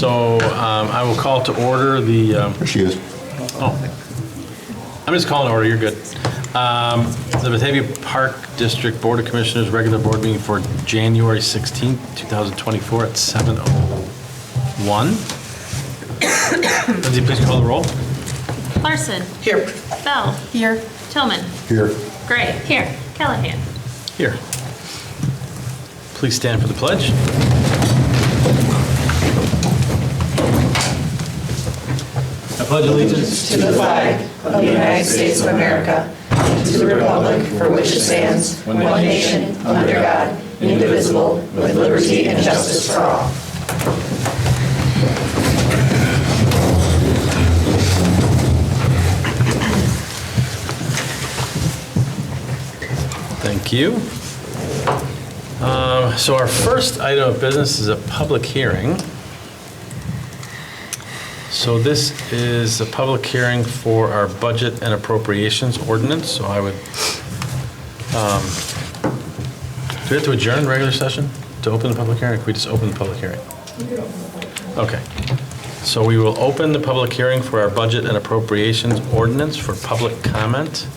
So I will call to order the, There she is. I'm just calling to order, you're good. The Batavia Park District Board of Commissioners regular board meeting for January 16th, 2024 at 7:01. Lindsay, please call the roll. Larson. Here. Bell. Here. Tillman. Here. Gray. Here. Callahan. Here. Please stand for the pledge. I pledge allegiance To the flag of the United States of America, and to the republic for which it stands, one nation, under God, indivisible, with liberty and justice for all. Thank you. So our first item of business is a public hearing. So this is a public hearing for our budget and appropriations ordinance. So I would, do we have to adjourn regular session to open the public hearing? Can we just open the public hearing? Okay. So we will open the public hearing for our budget and appropriations ordinance for public comment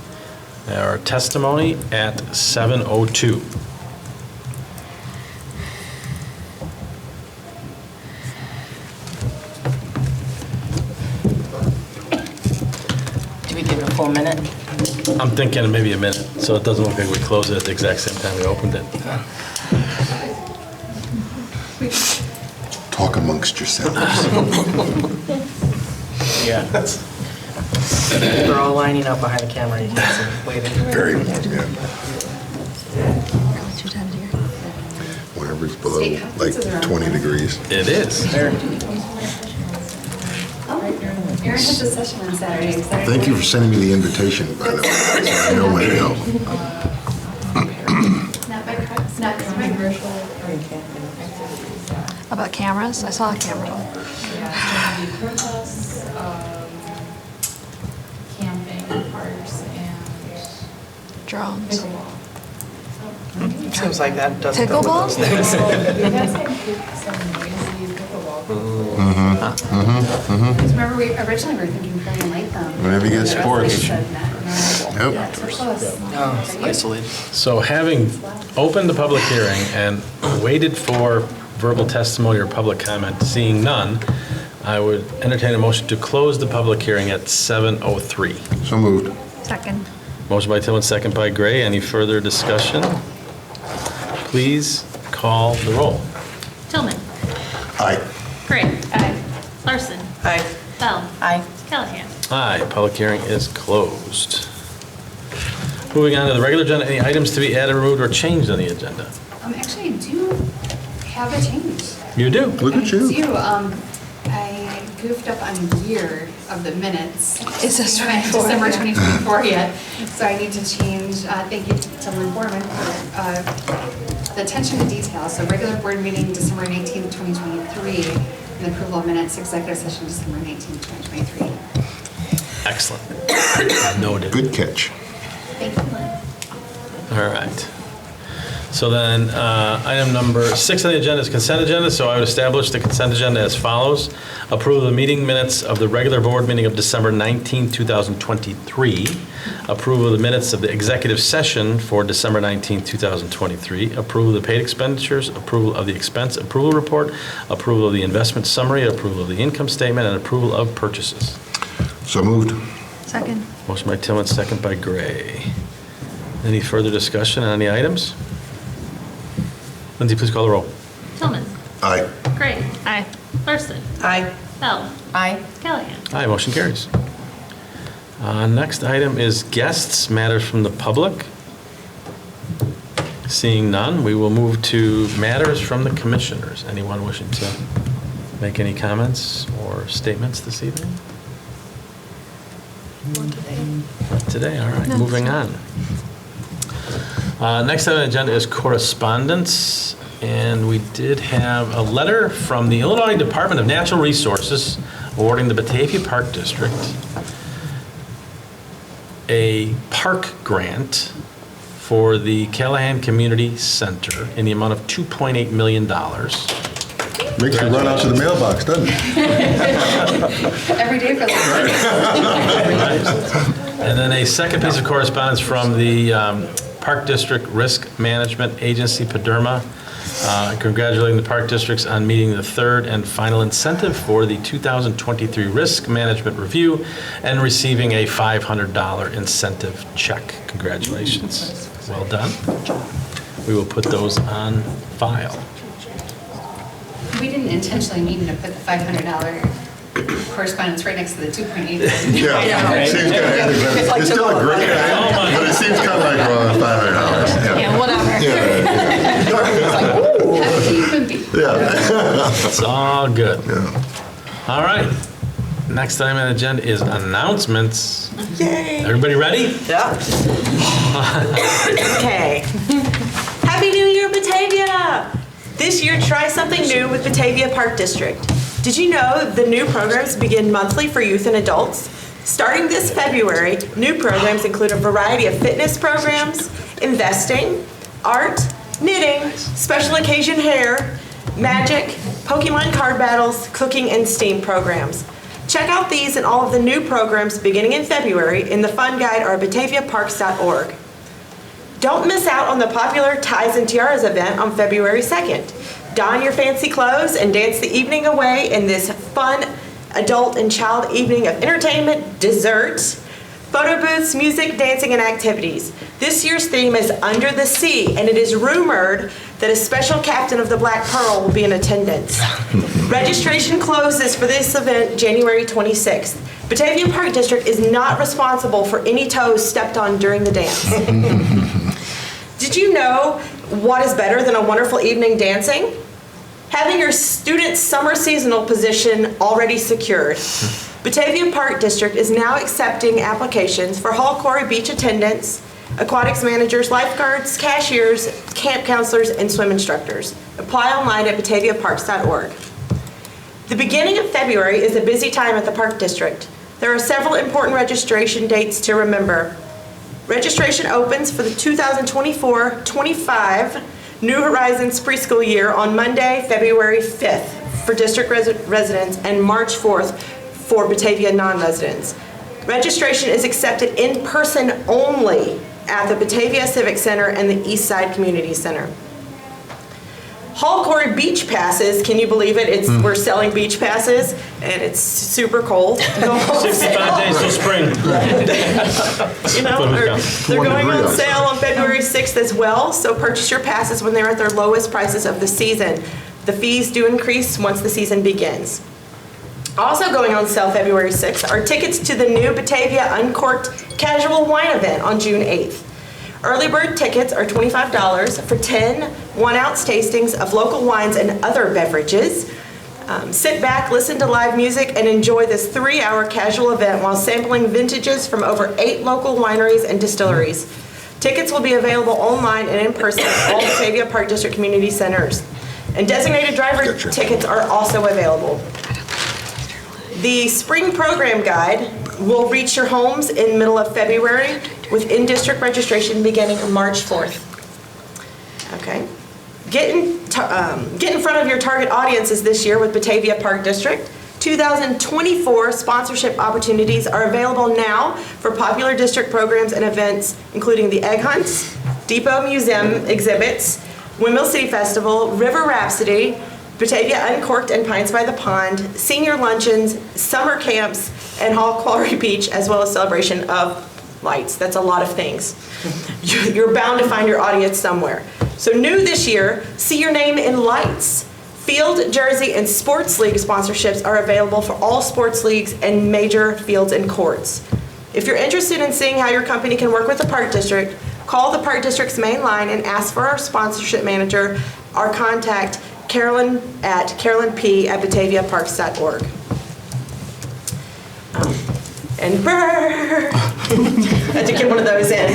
or testimony at 7:02. Do we give it a full minute? I'm thinking maybe a minute, so it doesn't look like we closed it at the exact same time we opened it. Talk amongst yourselves. Yeah. They're all lining up behind the camera. You can't see, waving. Very, yeah. Whenever it's below like 20 degrees. It is. Erin has a session on Saturday. Thank you for sending me the invitation, by the way. So I know when to go. Not commercial. About cameras? I saw a camera. Protests, camping, parks, and Drones. pickleball. Seems like that doesn't go with Pickleball? those things. You guys had some noisy pickleball. Remember, we originally were thinking Prairie Lake them. Whenever you get sports. They said no. Nope. We're close. No, it's isolated. So having opened the public hearing and waited for verbal testimony or public comment, seeing none, I would entertain a motion to close the public hearing at 7:03. So moved. Second. Motion by Tillman, second by Gray. Any further discussion? Please call the roll. Tillman. Aye. Gray. Aye. Larson. Aye. Bell. Aye. Callahan. Aye, public hearing is closed. Moving on to the regular agenda, any items to be added, removed, or changed on the agenda? Actually, I do have a change. You do? Look at you. I do. I goofed up on the year of the minutes. Is this We haven't right? December 2024 yet, so I need to change, thank you to Lynn Borman for the attention to detail. So regular board meeting December 19th, 2023, and approval of minutes, executive session December 19th, 2023. Excellent. Noted. Good catch. Thank you, Lynn. All right. So then, item number 6 on the agenda is consent agenda. So I would establish the consent agenda as follows. Approve the meeting minutes of the regular board meeting of December 19, 2023. Approval of the minutes of the executive session for December 19, 2023. Approval of the paid expenditures, approval of the expense approval report, approval of the investment summary, approval of the income statement, and approval of purchases. So moved. Second. Motion by Tillman, second by Gray. Any further discussion on any items? Lindsay, please call the roll. Tillman. Aye. Gray. Aye. Larson. Aye. Bell. Aye. Callahan. Aye, motion carries. Next item is guests, matters from the public. Seeing none, we will move to matters from the commissioners. Anyone wishing to make any comments or statements this evening? Not today, all right, No. moving on. Next on the agenda is correspondence, and we did have a letter from the Illinois Department of Natural Resources awarding the Batavia Park District a park grant for the Callahan Community Center in the amount of $2.8 million. Makes you run out to the mailbox, doesn't it? Every day for the And then a second piece of correspondence from the Park District Risk Management Agency, PDERMA, congratulating the Park Districts on meeting the third and final incentive for the 2023 Risk Management Review and receiving a $500 incentive check. Congratulations. Well done. We will put those on file. We didn't intentionally mean to put the $500 correspondence right next to the 2.8. Yeah, it seems kind of, it's still a great idea, but it seems kind of like, well, $500. Yeah, whatever. How could you even be? It's all good. All right. Next item on the agenda is announcements. Yay. Everybody ready? Yeah. Okay. Happy New Year, Batavia! This year, try something new with Batavia Park District. Did you know the new programs begin monthly for youth and adults? Starting this February, new programs include a variety of fitness programs, investing, art, knitting, special occasion hair, magic, Pokemon card battles, cooking, and STEAM programs. Check out these and all of the new programs beginning in February in the fun guide or bataviaparks.org. Don't miss out on the popular Ties and Tiaras event on February 2nd. Don your fancy clothes and dance the evening away in this fun adult and child evening of entertainment, desserts, photo booths, music, dancing, and activities. This year's theme is Under the Sea, and it is rumored that a special captain of the Black Pearl will be in attendance. Registration closes for this event January 26th. Batavia Park District is not responsible for any toes stepped on during the dance. Did you know what is better than a wonderful evening dancing? Having your student's summer seasonal position already secured. Batavia Park District is now accepting applications for Hall Quarry beach attendants, aquatics managers, lifeguards, cashiers, camp counselors, and swim instructors. Apply online at bataviaparks.org. The beginning of February is a busy time at the Park District. There are several important registration dates to remember. Registration opens for the 2024-25 New Horizons preschool year on Monday, February 5th for district residents and March 4th for Batavia non-residents. Registration is accepted in person only at the Batavia Civic Center and the Eastside Community Center. Hall Quarry beach passes, can you believe it? We're selling beach passes and it's super cold. 65 days till spring. You know, they're going on sale on February 6th as well, so purchase your passes when they're at their lowest prices of the season. The fees do increase once the season begins. Also going on sale February 6th are tickets to the new Batavia Uncorked Casual Wine event on June 8th. Early bird tickets are $25 for 10 one-ounce tastings of local wines and other beverages. Sit back, listen to live music, and enjoy this 3-hour casual event while sampling vintages from over 8 local wineries and distilleries. Tickets will be available online and in person at all Batavia Park District community centers. And designated driver tickets are also available. The spring program guide will reach your homes in middle of February with in-district registration beginning March 4th. Okay. Get in front of your target audiences this year with Batavia Park District. 2024 sponsorship opportunities are available now for popular district programs and events, including the Egg Hunts, Depot Museum exhibits, Windmill City Festival, River Rhapsody, Batavia Uncorked and Pines by the Pond, senior luncheons, summer camps, and Hall Quarry Beach, as well as celebration of lights. That's a lot of things. You're bound to find your audience somewhere. So new this year, see your name in lights. Field, jersey, and sports league sponsorships are available for all sports leagues and major fields and courts. If you're interested in seeing how your company can work with the Park District, call the Park District's main line and ask for our sponsorship manager or contact Carolyn at bataviaparks.org. And brrr, had to get one of those in.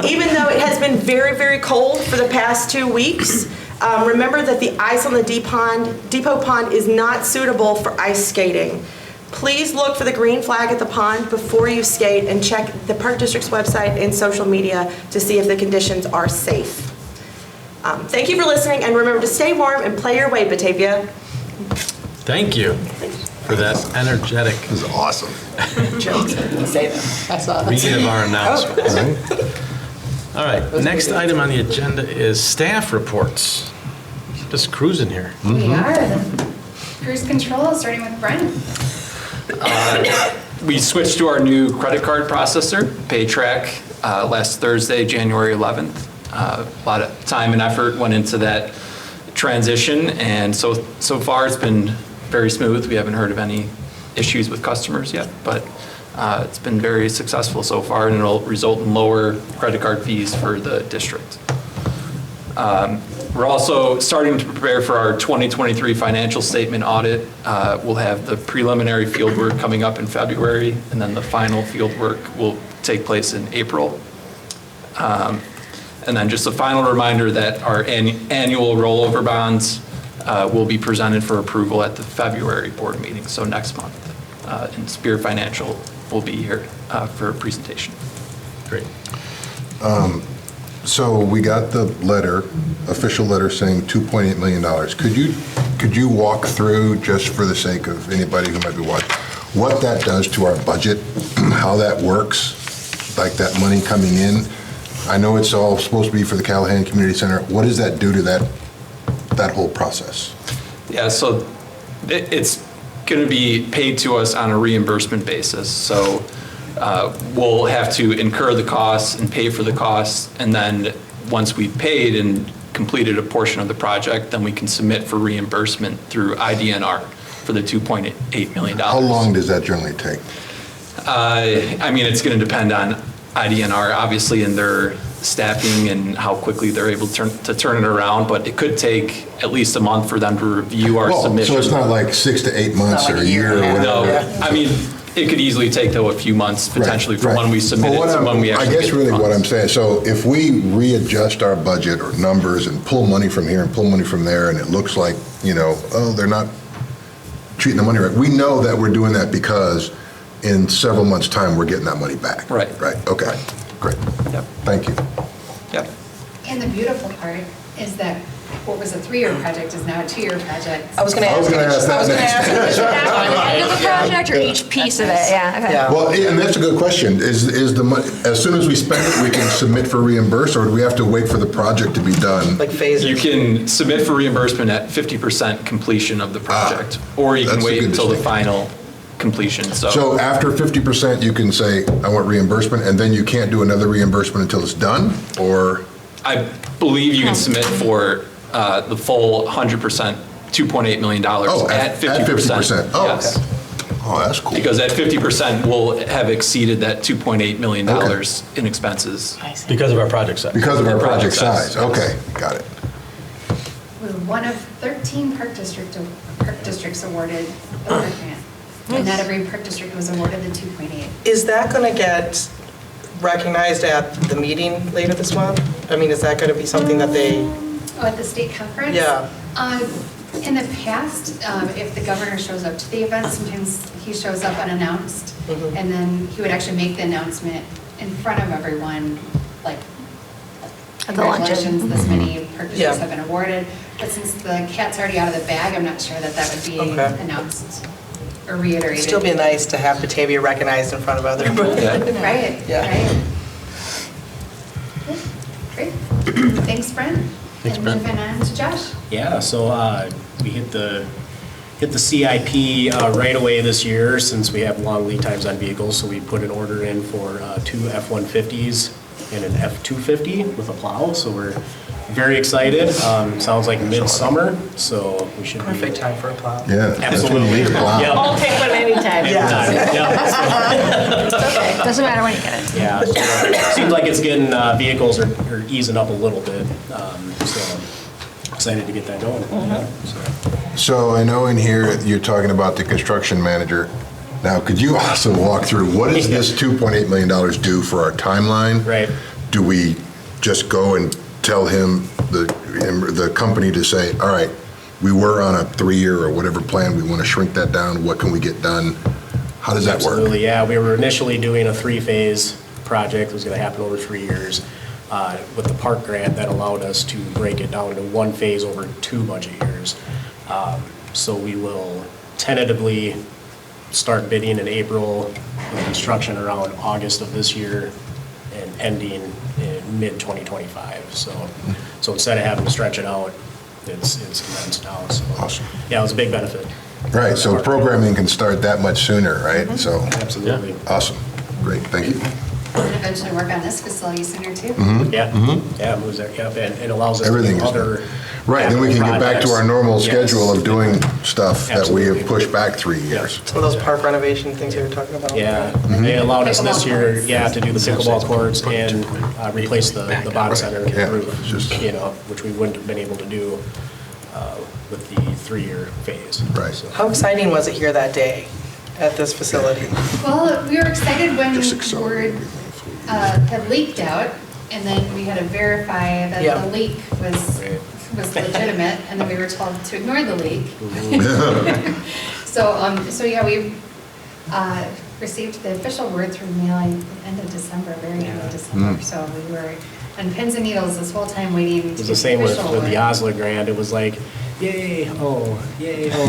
Even though it has been very, very cold for the past 2 weeks, remember that the ice on the Depot Pond is not suitable for ice skating. Please look for the green flag at the pond before you skate and check the Park District's website and social media to see if the conditions are safe. Thank you for listening, and remember to stay warm and play your way, Batavia. Thank you for that energetic This is awesome. Say that. I saw that. reading of our announcements. Right? All right, next item on the agenda is staff reports. Just cruising here. We are. The cruise control, starting with Brent. We switched to our new credit card processor, PayTrack, last Thursday, January 11th. A lot of time and effort went into that transition, and so far it's been very smooth. We haven't heard of any issues with customers yet, but it's been very successful so far, and it'll result in lower credit card fees for the district. We're also starting to prepare for our 2023 financial statement audit. We'll have the preliminary field work coming up in February, and then the final field work will take place in April. And then just a final reminder that our annual rollover bonds will be presented for approval at the February board meeting, so next month. And Spear Financial will be here for a presentation. Great. So we got the letter, official letter saying $2.8 million. Could you walk through, just for the sake of anybody who might be watching, what that does to our budget, how that works, like that money coming in? I know it's all supposed to be for the Callahan Community Center. What does that do to that whole process? Yeah, so it's going to be paid to us on a reimbursement basis. So we'll have to incur the costs and pay for the costs, and then once we've paid and completed a portion of the project, then we can submit for reimbursement through IDNR for the $2.8 million. How long does that generally take? I mean, it's going to depend on IDNR, obviously, and their staffing and how quickly they're able to turn it around, but it could take at least a month for them to review our submission. So it's not like 6 to 8 months or a year or whatever? No, I mean, it could easily take, though, a few months potentially from when we submit it to when we actually get the funds. I guess really what I'm saying, so if we readjust our budget or numbers and pull money from here and pull money from there, and it looks like, they're not treating the money right, we know that we're doing that because in several months' time, we're getting that money back. Right. Right, okay, great. Yep. Thank you. Yep. And the beautiful part is that what was a 3-year project is now a 2-year project. I was going to ask. End of the project or each piece of it? Yeah, okay. Well, and that's a good question. Is the money, as soon as we spend it, we can submit for reimburse, or do we have to wait for the project to be done? Like phases. You can submit for reimbursement at 50% completion of the project, or you can that's a wait good until the distinction. final completion, So after 50%, you can say, I want reimbursement, and then you can't do another reimbursement until it's done, or? I believe you can submit for the full 100%, $2.8 million at 50%. At 50%. Oh, Yes. okay. Oh, that's cool. Because at 50%, we'll have exceeded that $2.8 million in expenses. Because of our project size. Because of our project Project size, size. Okay, got it. We're one of 13 park districts awarded a park grant. And not every park district was awarded the 2.8. Is that going to get recognized at the meeting later this month? I mean, is that going to be something that they? Oh, at the state conference? Yeah. In the past, if the governor shows up to the event, sometimes he shows up unannounced, and then he would actually make the announcement in front of everyone, like, At the luncheon. congratulations, this many park districts Yeah. have been awarded. But since the cat's already out of the bag, I'm not sure that would be Okay. announced or reiterated. Still be nice to have Batavia recognized in front of other. Right, Yeah. right. Great. Thanks, Brent. Thanks, And Brent. moving on to Josh. Yeah, so we hit the CIP right away this year since we have long lead times on vehicles. So we put an order in for 2 F-150s and an F-250 with a plow. So we're very excited. Sounds like midsummer, so we should be. Perfect time for a plow. Yeah, that's when you need a plow. Yep. I'll take one anytime. Anytime. Yep. Doesn't matter when you get it. Yeah, so seems like it's getting, vehicles are easing up a little bit, so excited to get that going. Yeah, so. So I know in here, you're talking about the construction manager. Now, could you also walk through, what does this $2.8 million do for our timeline? Right. Do we just go and tell him, the company, to say, all right, we were on a 3-year or whatever plan, we want to shrink that down, what can we get done? How does that work? Absolutely, yeah. We were initially doing a 3-phase project. It was going to happen over 3 years. with the park grant that allowed us to break it down to one phase over 2 budget years. So we will tentatively start bidding in April, with construction around August of this year, and ending in mid-2025. So instead of having to stretch it out, it's commenced now. So, Awesome. yeah, it was a big benefit. Right, so programming can start that much sooner, right? So, Absolutely. awesome. Great, thank you. And eventually work on this facility sooner too. Yeah, yeah, it moves there, yep, and it allows us to Everything do is other. Right, then we can get back to our normal schedule of doing stuff that we have Absolutely. pushed back 3 years. Some of those park renovation things you were talking about. Yeah, they allowed us this Pickleball year, courts. yeah, to do the pickleball courts and replace the bottom center Yeah, roof, it's just- you know, which we wouldn't have been able to do with the 3-year phase. Right. So- How exciting was it here that day at this facility? Well, we were excited when Just word accelerating. had leaked out, and then we had to verify that Yeah. the leak was legitimate, and then we were told to ignore the leak. So yeah, we received the official word through mail at the end of December, very end of December. So we were on pins and needles this whole time waiting to It get was the the same with official the word. Osler grant, it was like, yay, oh, yay, oh,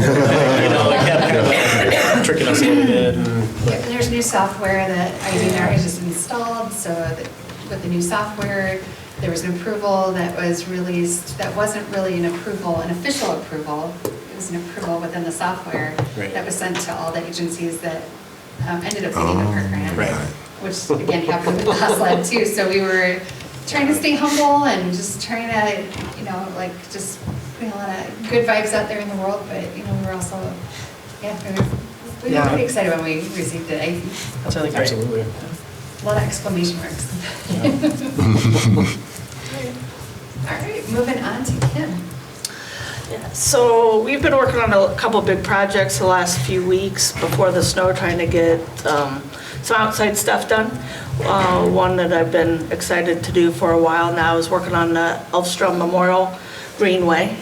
you know, it kept kind of tricking us a little bit. And Yeah, there's new software that IDNR has just installed, so that with the new software, there was an approval that was released, that wasn't really an approval, an official approval. It was an approval within the software Right. that was sent to all the agencies that ended up getting the park grant. Right. Which again happened with OSLAD too, so we were trying to stay humble and just trying to, you know, like just putting a lot of good vibes out there in the world, but you know, we were also, yeah, we were pretty excited when we received it. That's really great. absolutely. A lot of exclamation marks. All right, moving on to Kim. So we've been working on a couple big projects the last few weeks before the snow, trying to get some outside stuff done. One that I've been excited to do for a while now is working on the Elfstrom Memorial Greenway.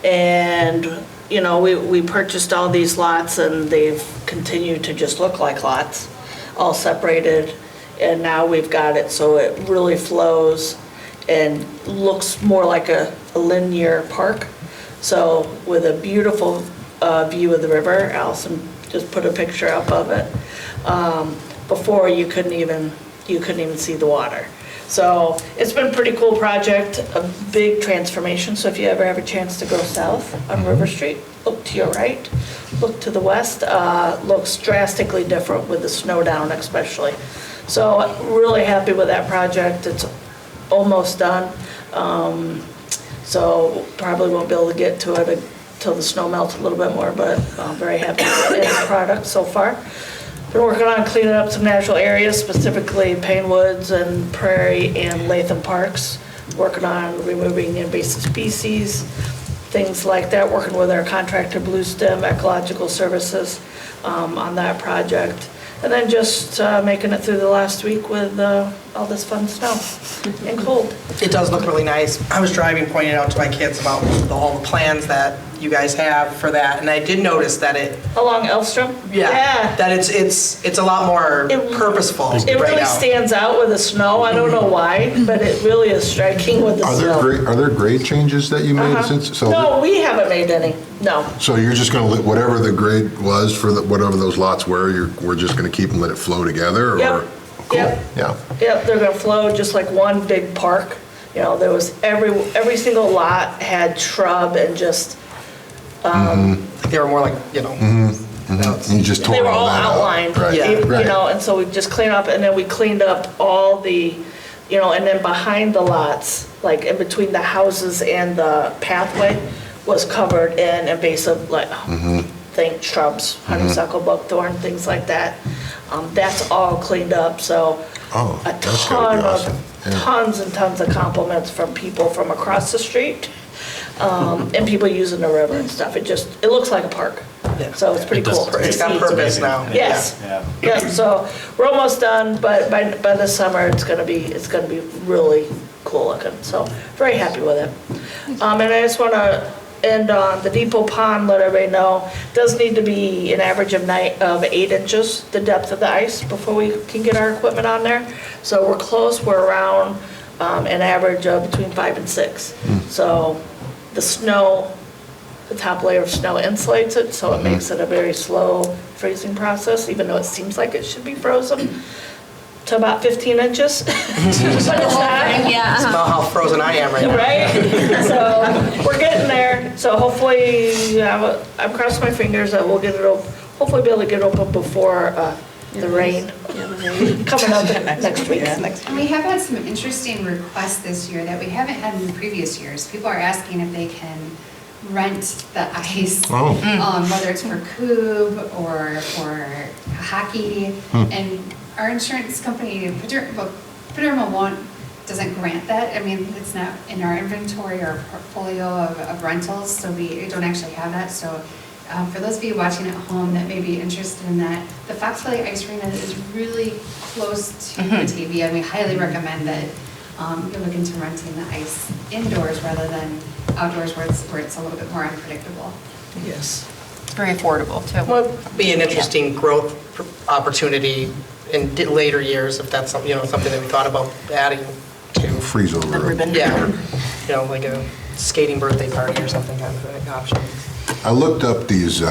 And, you know, we purchased all these lots and they've continued to just look like lots, all separated. And now we've got it so it really flows and looks more like a linear park. So with a beautiful view of the river. Allison just put a picture up of it. Before you couldn't even see the water. So it's been a pretty cool project, a big transformation. So if you ever have a chance to go south on River Street, look to your right, look to the west, looks drastically different with the snow down especially. So really happy with that project. It's almost done. So probably won't be able to get to it until the snow melts a little bit more, but I'm very happy with the product so far. Been working on cleaning up some natural areas, specifically Payne Woods and Prairie and Latham Parks. Working on removing invasive species, things like that. Working with our contractor Blue Stem Ecological Services on that project. And then just making it through the last week with all this fun snow and cold. It does look really nice. I was driving, pointing out to my kids about all the plans that you guys have for that, and I did notice that it, Along Elfstrom? that it's a lot more purposeful It right really now. stands out with the snow. I don't know why, but it really is striking with the snow. Are there grade changes that you made since? So No, we haven't made any, no. So you're just going to, whatever the grade was for whatever those lots were, we're just going to keep them, let it flow together? Or? Yep, Cool. yep. Yeah. Yep, they're gonna flow just like one big park. You know, there was every single lot had shrub and just, They were more like, you know, You just tore they were all that out. outlined. Right. Yeah. You Right. know, and so we just cleaned up, and then we cleaned up all the, you know, and then behind the lots, like in between the houses and the pathway, was covered in invasive, like, think shrubs, honeysuckle, buckthorn, things like that. That's all cleaned up, so Oh, a that's gotta ton be awesome. of, Yeah. tons and tons of compliments from people from across the street, and people using the river and stuff. It looks like a park, Yeah. so it's pretty It does. cool to it's got see. purpose now. Yes. Yeah. Yeah, so we're almost done, but by this summer, it's gonna be really cool looking, so very happy with it. And I just wanna And the depot pond, let everybody know, does need to be an average of 8 inches, the depth of the ice, before we can get our equipment on there. So we're close, we're around an average of between 5 and 6. So the snow, the top layer of snow insulates it, so it makes it a very slow freezing process, even though it seems like it should be frozen to about 15 inches. But it's not. It's about how frozen I am right now. Right? So we're getting there. So hopefully, I'm crossing my fingers that we'll get it open, hopefully be able to get it open before the rain coming up next week. And we have had some interesting requests this year that we haven't had in previous years. People are asking if they can rent the ice, whether it's for Coob or for hockey. And our insurance company, Padermo doesn't grant that. I mean, it's not in our inventory or portfolio of rentals, so we don't actually have that. So for those of you watching at home that may be interested in that, the Fox Valley Ice Arena is really close to Batavia, and we highly recommend that you look into renting the ice indoors rather than outdoors where it's a little bit more unpredictable. Yes. It's very affordable, too. Well, be an interesting growth opportunity in later years, if that's something that we thought about adding to. Freeze over. Yeah, like a skating birthday party or something kind of an option. I looked up these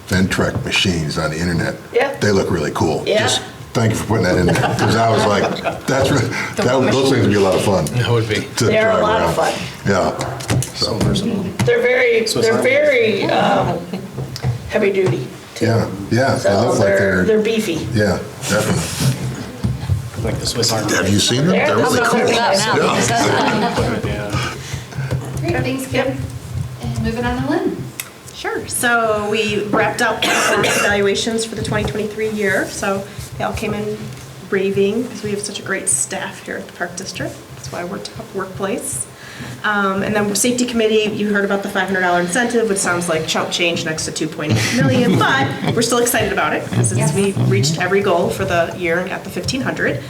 Ventrek machines on the internet. Yeah. They look really cool. Yeah. Just thank you for putting that in there, because I was like, those things would be a lot of fun. That would be. They are a lot of fun. Yeah. So versatile. They're very heavy duty, too. Yeah, they So look like they're beefy. Yeah, definitely. Like the Swiss Army. Have you seen them? They're really cool. Great, thanks, Kim. And moving on to Lynn. Sure. So we wrapped up performance evaluations for the 2023 year. So they all came in raving because we have such a great staff here at the Park District. That's why we're a top workplace. And then safety committee, you heard about the $500 incentive, which sounds like chump change next to $2.8 million, but we're still excited about it because we reached every goal for the year at the $1,500.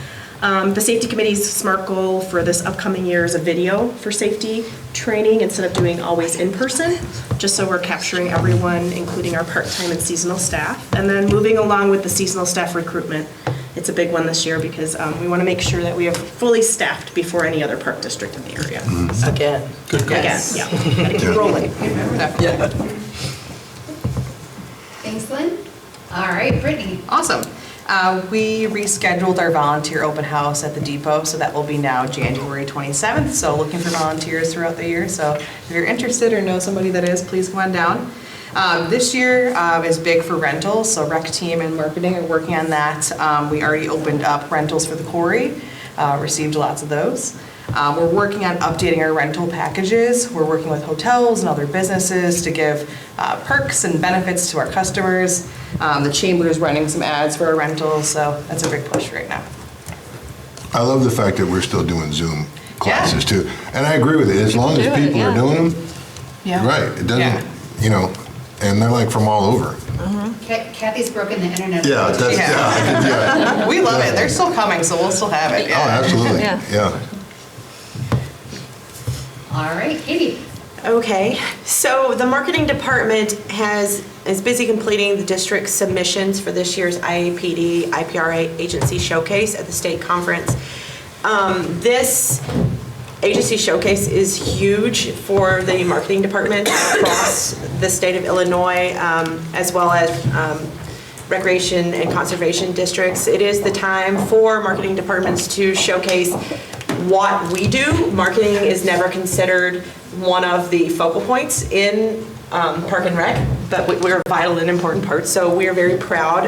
The safety committee's SMART goal for this upcoming year is a video for safety training instead of doing always in person, just so we're capturing everyone, including our part-time and seasonal staff. And then moving along with the seasonal staff recruitment, it's a big one this year because we want to make sure that we have fully staffed before any other park district in the area. Again. Again, yeah. Gotta keep rolling. Yeah. Thanks, Lynn. All right, Brittany. Awesome. We rescheduled our volunteer open house at the depot, so that will be now January 27th. So looking for volunteers throughout the year. So if you're interested or know somebody that is, please come on down. This year is big for rentals, so rec team and marketing are working on that. We already opened up rentals for the quarry, received lots of those. We're working on updating our rental packages. We're working with hotels and other businesses to give perks and benefits to our customers. The chamber is running some ads for our rentals, so that's a big push right now. I love the fact that we're still doing Zoom classes too. And I agree with it. As long as people are doing them, right, it doesn't, and they're like from all over. Kathy's broken the internet. Yeah, that's, We love it. They're still coming, so we'll still have it. Oh, absolutely, yeah. All right, Katie. Okay, so the marketing department is busy completing the district's submissions for this year's IAPD IPRA Agency Showcase at the state conference. This agency showcase is huge for the marketing department across the state of Illinois, as well as recreation and conservation districts. It is the time for marketing departments to showcase what we do. Marketing is never considered one of the focal points in Park and Rec, but we're a vital and important part. So we are very proud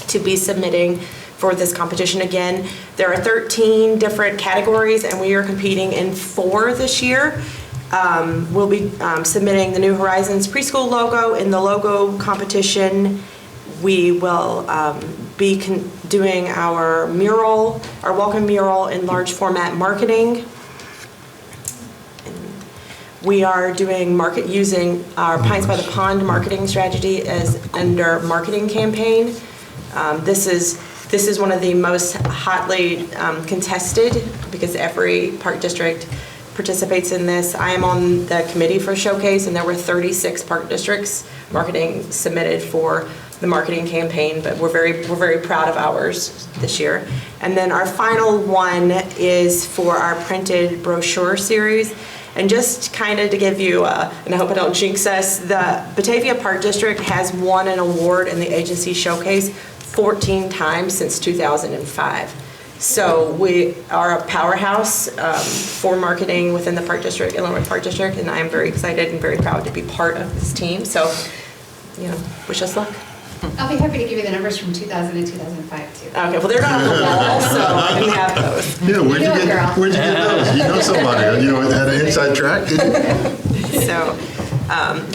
to be submitting for this competition again. There are 13 different categories and we are competing in 4 this year. We'll be submitting the New Horizons preschool logo in the logo competition. We will be doing our mural, our welcome mural in large format marketing. We are doing using our Pines by the Pond marketing strategy as under marketing campaign. This is one of the most hotly contested because every park district participates in this. I am on the committee for Showcase, and there were 36 park districts marketing submitted for the marketing campaign, but we're very proud of ours this year. And then our final one is for our printed brochure series. And just kind of to give you, and I hope I don't jinx us, the Batavia Park District has won an award in the agency Showcase 14 times since 2005. So we are a powerhouse for marketing within the Park District, Illinois Park District, and I am very excited and very proud to be part of this team. So, wish us luck. I'll be happy to give you the numbers from 2000 and 2005 too. Okay, well, they're not on the wall, so I can have those. Yeah, where'd you get those? You know somebody, had an inside track, didn't you? So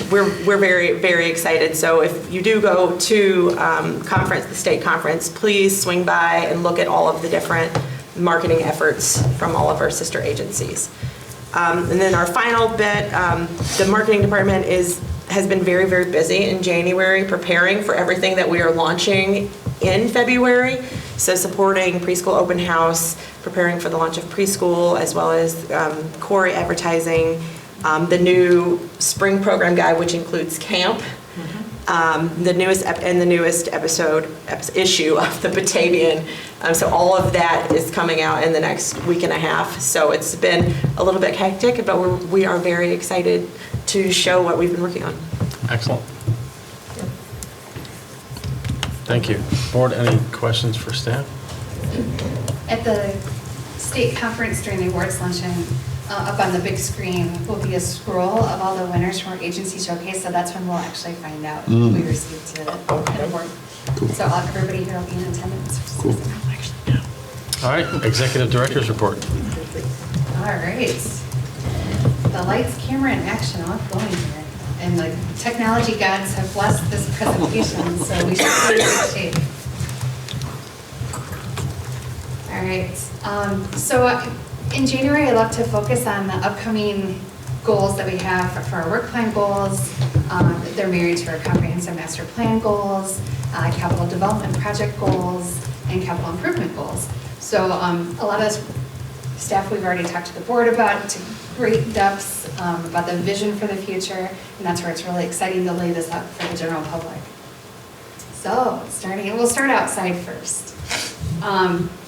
we're very, very excited. So if you do go to the state conference, please swing by and look at all of the different marketing efforts from all of our sister agencies. And then our final bit, the marketing department has been very, very busy in January preparing for everything that we are launching in February. So supporting preschool open house, preparing for the launch of preschool, as well as Corey advertising, the new spring program guide, which includes camp, the newest issue of the Batavian. So all of that is coming out in the next week and a half. So it's been a little bit hectic, but we are very excited to show what we've been working on. Excellent. Thank you. Board, any questions for staff? At the state conference during the awards luncheon, up on the big screen will be a scroll of all the winners from our agency showcase, so that's when we'll actually find out who we received an award. Cool. So everybody here will be in attendance. Cool. All right, Executive Director's Report. All right. The lights, camera, and action all going here. And the technology gods have blessed this presentation, so we should be in good shape. All right. So in January, I love to focus on the upcoming goals that we have for our work plan goals. They're married to our comprehensive master plan goals, capital development project goals, and capital improvement goals. So a lot of this staff we've already talked to the board about to great depths about the vision for the future, and that's where it's really exciting to lay this out for the general public. So we'll start outside first.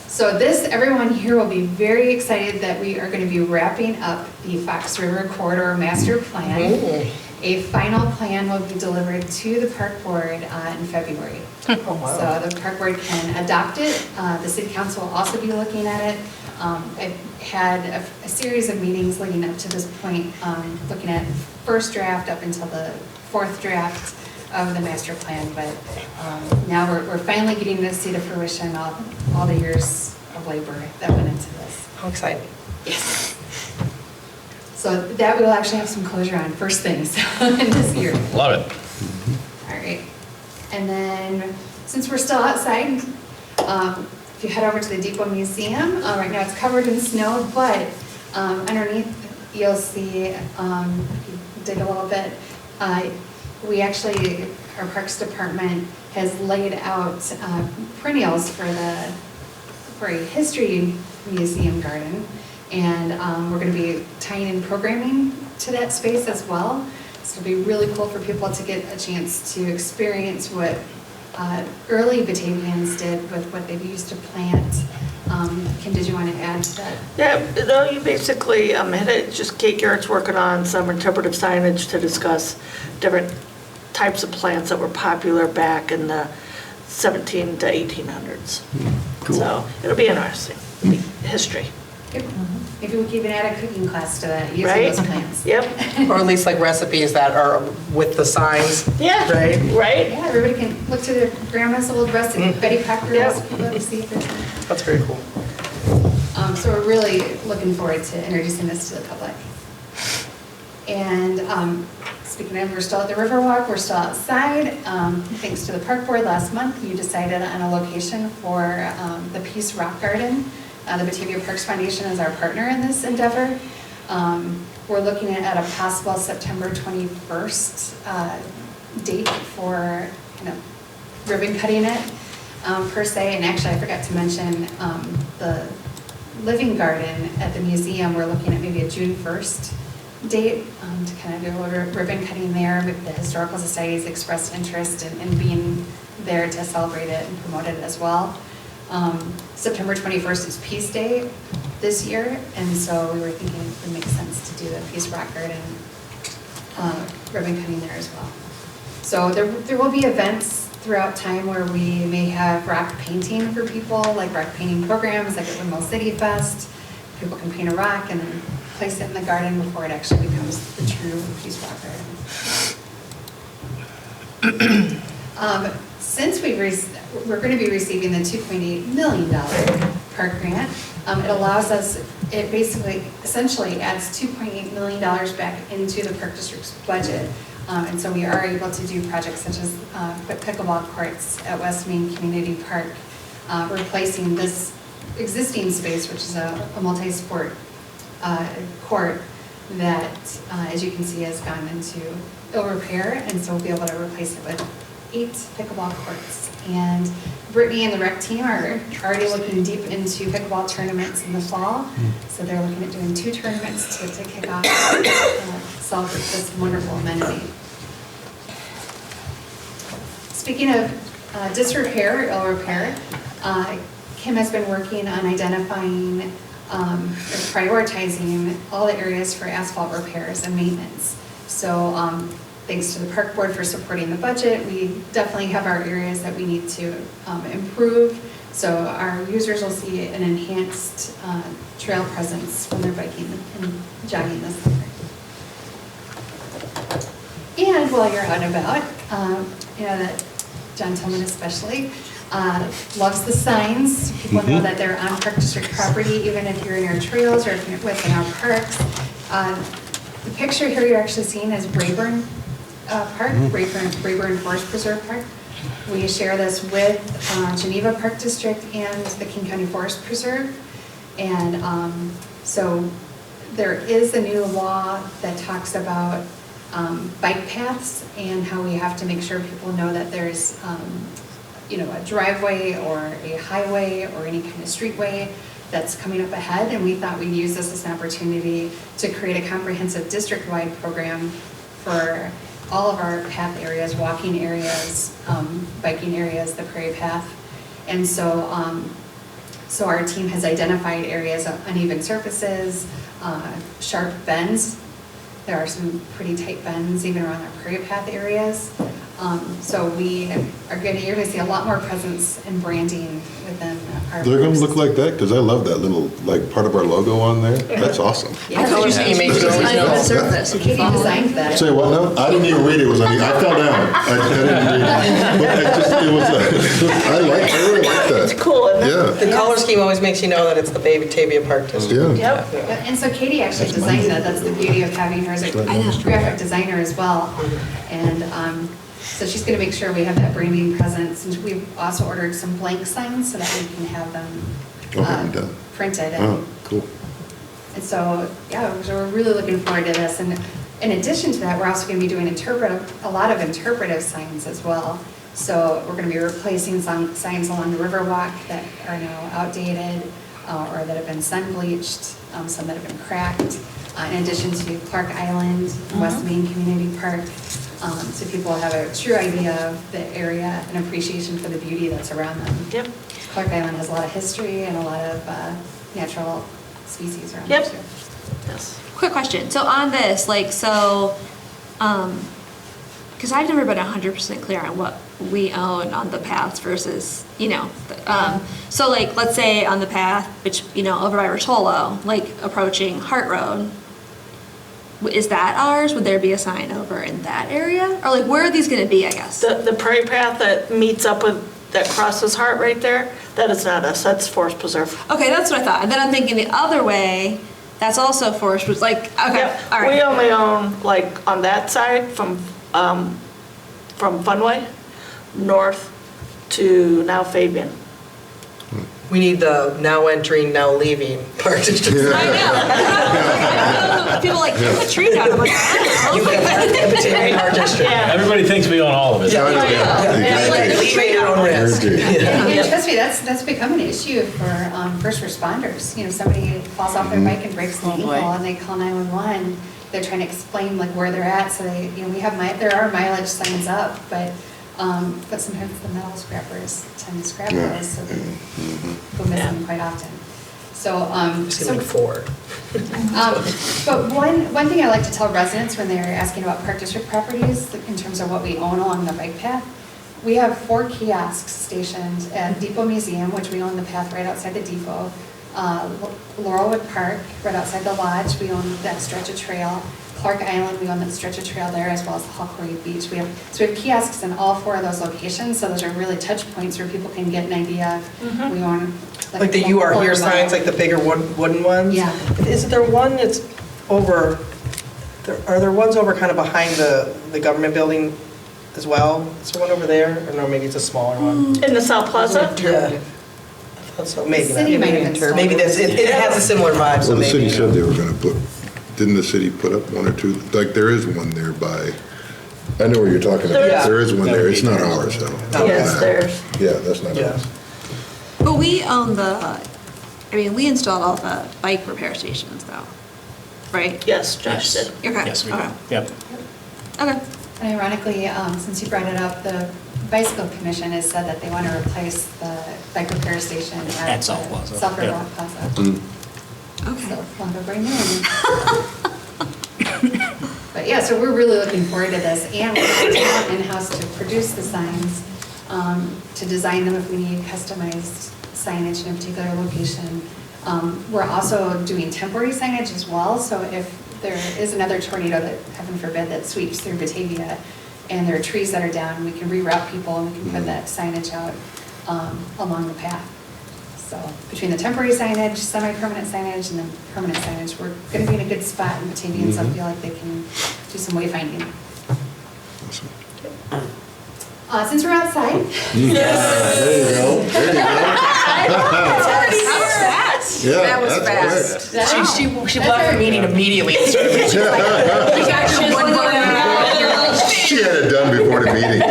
So everyone here will be very excited that we are going to be wrapping up the Fox River Corridor Master Plan. A final plan will be delivered to the Park Board in February. Oh, wow. So the Park Board can adopt it. The City Council will also be looking at it. I've had a series of meetings leading up to this point, looking at first draft up until the fourth draft of the master plan, but now we're finally getting to see the fruition of all the years of labor that went into this. How exciting. Yes. So that we'll actually have some closure on first things in this year. Love it. All right. And then, since we're still outside, if you head over to the Depot Museum, right now it's covered in snow, but underneath you'll see, if you dig a little bit, we actually, our Parks Department has laid out perennials for a history museum garden, and we're going to be tying in programming to that space as well. So it'll be really cool for people to get a chance to experience what early Batavians did with what they've used to plant. Kim, did you want to add to that? Yeah, no, you basically hit it. Just Kate Garrett's working on some interpretive signage to discuss different types of plants that were popular back in the 17 to 1800s. Cool. So it'll be interesting. It'll be history. Maybe we can even add a cooking class to that, using Right? those plants. Yep. Or at least like recipes that are with the signs. Yeah. Right? Right? Yeah, everybody can look to their grandma's old recipe, Betty Packer Yep. recipe, let me see if there's one. That's very cool. So we're really looking forward to introducing this to the public. And speaking of, we're still at the Riverwalk, we're still outside. Thanks to the Park Board last month, you decided on a location for the Peace Rock Garden. The Batavia Parks Foundation is our partner in this endeavor. We're looking at a possible September 21st date for ribbon cutting it per se. And actually, I forgot to mention the living garden at the museum, we're looking at maybe a June 1st date to kind of do a little ribbon cutting there. But the Historical Society's expressed interest in being there to celebrate it and promote it as well. September 21st is Peace Day this year, and so we were thinking it would make sense to do the Peace Record and ribbon cutting there as well. So there will be events throughout time where we may have rock painting for people, like rock painting programs like at Windmill City Fest. People can paint a rock and then place it in the garden before it actually becomes the true Peace Rocker. Since we're going to be receiving the $2.8 million park grant, it allows us, it basically, essentially adds $2.8 million back into the park district's budget. And so we are able to do projects such as pickleball courts at West Main Community Park, replacing this existing space, which is a multi-sport court that, as you can see, has gone into ill repair, and so we'll be able to replace it with 8 pickleball courts. And Brittany and the rec team are already looking deep into pickleball tournaments in the fall, so they're looking at doing 2 tournaments to kick off celebrate this wonderful amenity. Speaking of disrepair or ill repair, Kim has been working on identifying or prioritizing all the areas for asphalt repairs and maintenance. So thanks to the park board for supporting the budget, we definitely have our areas that we need to improve. So our users will see an enhanced trail presence when they're biking and jogging this summer. And while you're out and about, that John Tillman especially loves the signs. People know that they're on Park District property, even if you're in our trails or if you're within our parks. The picture here you're actually seeing is Rayburn Park, Rayburn Forest Preserve Park. We share this with Geneva Park District and the King County Forest Preserve. And so there is a new law that talks about bike paths and how we have to make sure people know that there's a driveway or a highway or any kind of streetway that's coming up ahead, and we thought we'd use this as an opportunity to create a comprehensive district-wide program for all of our path areas, walking areas, biking areas, the prairie path. And so so our team has identified areas of uneven surfaces, sharp bends. There are some pretty tight bends even around our prairie path areas. So you're going to see a lot more presence and branding within our They're going to parks. look like that? Because I love that little, part of our logo on there. That's awesome. Yeah, I thought you said you made it always know. surface. Katie designed that. Say what now? I didn't even read it. It was on I fell down. I didn't read it. But I really like that. It's cool, isn't it? Yeah. The color scheme always makes you know that it's the Batavia Park District. Yeah. Yep. And so Katie actually designed that. That's the beauty of having her as a graphic designer as well. And so she's going to make sure we have that branding presence. And we've also ordered some blank signs so that we can have them Done. printed. Oh, cool. And so, so we're really looking forward to this. And in addition to that, we're also going to be doing a lot of interpretive signs as well. So we're going to be replacing some signs along the Riverwalk that are now outdated or that have been sun bleached, some that have been cracked. In addition to Clark Island, West Main Community Park, so people have a true idea of the area and appreciation for the beauty that's around them. Yep. Clark Island has a lot of history and a lot of natural species around Yep. there too. Yes. Quick question. So on this, because I've never been 100% clear on what we own on the paths versus, so let's say on the path, which, over by Rotolo, approaching Hart Road, is that ours? Would there be a sign over in that area? Or where are these going to be, I guess? The prairie path that meets up with, that crosses Hart right there, that is not us, that's Forest Preserve. Okay, that's what I thought. And then I'm thinking the other way, that's also Forest Preserve, okay, Yep. all right. We only own, on that side, from Funway, north to now Fabian. We need the now entering, now leaving Park District. I know. People put a tree down. I'm like, You have the Batavia Park District. Yeah. Everybody thinks we own all of it. Yeah. we Eat at your own risk. And trust me, that's become an issue for first responders. You know, somebody falls off their bike and breaks an ankle, and they call 911. They're trying to explain like where they're at, so they, you know, there are mileage signs up, but sometimes the metal scrappers tend to scrap those, so they go missing quite often. So, Like 4. but one thing I like to tell residents when they're asking about Park District properties, in terms of what we own along the bike path, we have 4 kiosks stationed at Depot Museum, which we own the path right outside the depot. Laurelwood Park, right outside the lodge, we own that stretch of trail. Clark Island, we own that stretch of trail there, as well as Hawkeye Beach. We have kiosks in all 4 of those locations, so those are really touch points where people can get an idea of, we own. Like the "You Are Here" signs, like the bigger wooden ones? Yeah. Isn't there one that's over, are there ones over kind of behind the government building as well? Is there one over there? Or no, maybe it's a smaller one? In the South Plaza? Yeah. I thought so, maybe not. City might have installed Maybe this, it has a similar vibe, so Well, the city maybe. said they were gonna didn't the city put up 1 or 2, like there is one there by, I know where you're talking about. Yeah. There is one there, it's not ours though. Yes, there's. Yeah, that's not Yeah. ours. But we own we installed all the bike repair stations though, right? Yes, Josh did. Okay. Yes, we Okay. do. Yep. Okay. And ironically, since you brought it up, the Bicycle Commission has said that they want to replace the bike repair station At South Plaza. South River Yeah. Walk Plaza. Okay. So, long ago, brand new. But yeah, so we're really looking forward to this, and we're going to have in-house to produce the signs, to design them if we need customized signage in a particular location. We're also doing temporary signage as well, so if there is another tornado that, heaven forbid, that sweeps through Batavia, and there are trees that are down, we can reroute people and we can put that signage out along the path. So between the temporary signage, semi-permanent signage, and then permanent signage, we're going to be in a good spot in Batavia, and so I feel like they can do some wayfinding. Since we're outside. There you go, there you go. That was fast. That's- She left the meeting immediately. She had it done before the meeting.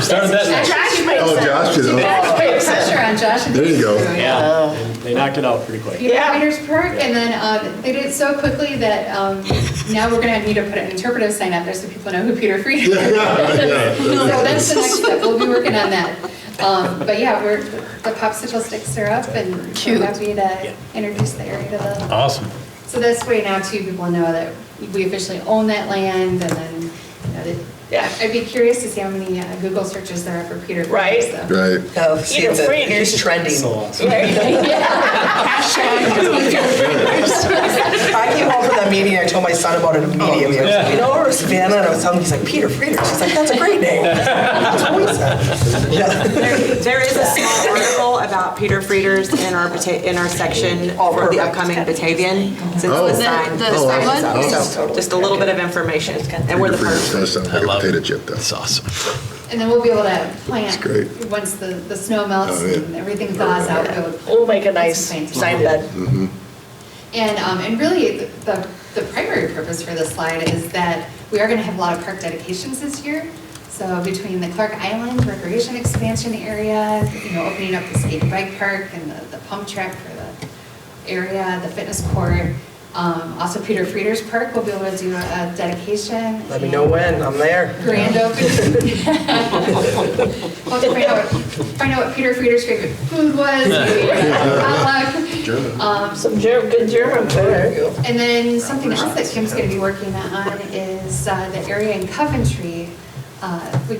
Started that. Oh, Josh did, oh, Pressure on Josh. And there you go. Yeah, and they knocked it out pretty quick. Peter Peters Park, and then they did it so quickly that now we're going to need to put an interpretive sign up there so people know who Peter Fried is. So that's the next step. We'll be working on that. But yeah, the popsicle sticks are up, and we're happy to introduce the area to the. Awesome. So this way now too, people know that we officially own that land, and then I'd be curious to see how many Google searches there are for Peter Fried. Right. So. Right. Oh, see, here's trending. So awesome. I came home from that meeting, I told my son about it immediately. I was like, you know, or Savannah, and I was telling him, he's like, Peter Friedrich. She's like, that's a great name. That's what we said. Yeah. There is a small article about Peter Frieders in our section for the upcoming Batavian, since the sign. The sign one? So, just a little bit of information, and we're the Does first. sound like a potato chip though. That's awesome. And then we'll be able to plant, great. once the snow melts Oh, yeah. and everything thaws out. We'll make a nice sign bed. And really, the primary purpose for this slide is that we are going to have a lot of park dedications this year. So between the Clark Island recreation expansion area, opening up the skate and bike park and the pump track for the area, the fitness court, also Peter Frieders Park, we'll be able to do a dedication. Let me know when, I'm there. Grand opening. We'll have to find out what Peter Frieders' favorite food was. Potluck. Some good German food. And then something else that Kim's going to be working on is the area in Coventry. We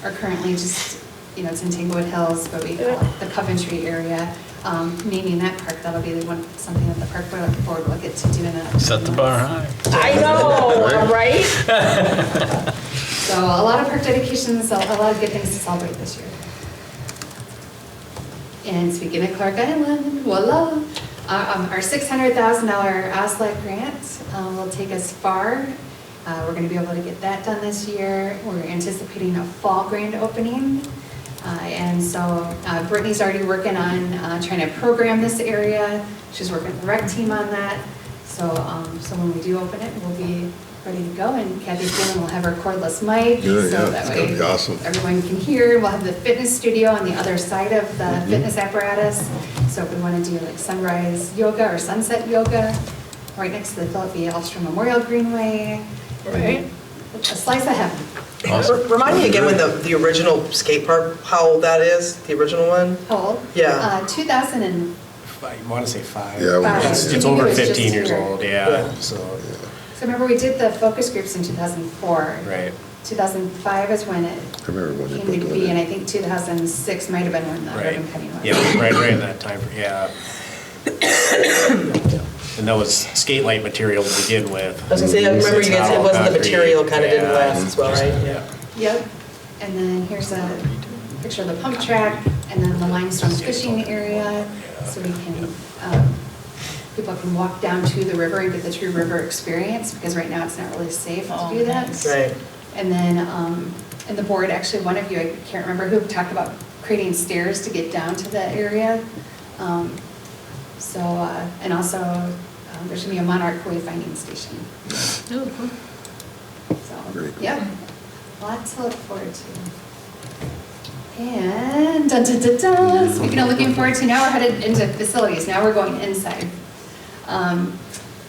are currently just, it's in Tanglewood Hills, but we call it the Coventry area. Naming that park, that'll be something that the park board will get to do in a. Set the bar high. I know, right? So a lot of park dedications, a lot of good things to celebrate this year. And speaking of Clark Island, voila, our $600,000 OSLAC grant will take us far. We're going to be able to get that done this year. We're anticipating a fall grand opening. And so Brittany's already working on trying to program this area. She's working with the rec team on that. So when we do open it, we'll be ready to go, and Kathy Freeman will have her cordless mic, Yeah, so yeah, that it's gonna way be awesome. everyone can hear. We'll have the fitness studio on the other side of the Mm-hmm. fitness apparatus. So if we want to do like sunrise yoga or sunset yoga, right next to the Philip B. Elstrom Memorial Greenway. Right. A slice of heaven. Remind me again when the original skate park, how old that is, the original one? How old? Yeah. 2000 and I want to say 5. Yeah, Five. It's I think over it was just 15 years here. old, yeah, so, so remember we did the focus groups in 2004. right. 2005 is when it I remember when they came put to the be, one and in. I think 2006 might have been when the Right. ribbon cutting was. Yeah, right in that time, yeah. And that was skate light material to begin with. I was gonna say, I remember you guys said it wasn't the Concrete, material kind of didn't yeah. last as well, right? Yeah. Yep, and then here's a picture of the pump track, and then the limestone fishing area, so we can, people can walk down to the river and get the true river experience, because right now it's not really safe to do that. Right. And then, and the board, actually, one of you, I can't remember who, talked about creating stairs to get down to the area. So, and also, there's gonna be a monarch wayfinding station. So, Very cool. yeah, lots to look forward to. And dun dun dun dun, speaking of looking forward to, now we're headed into facilities, now we're going inside.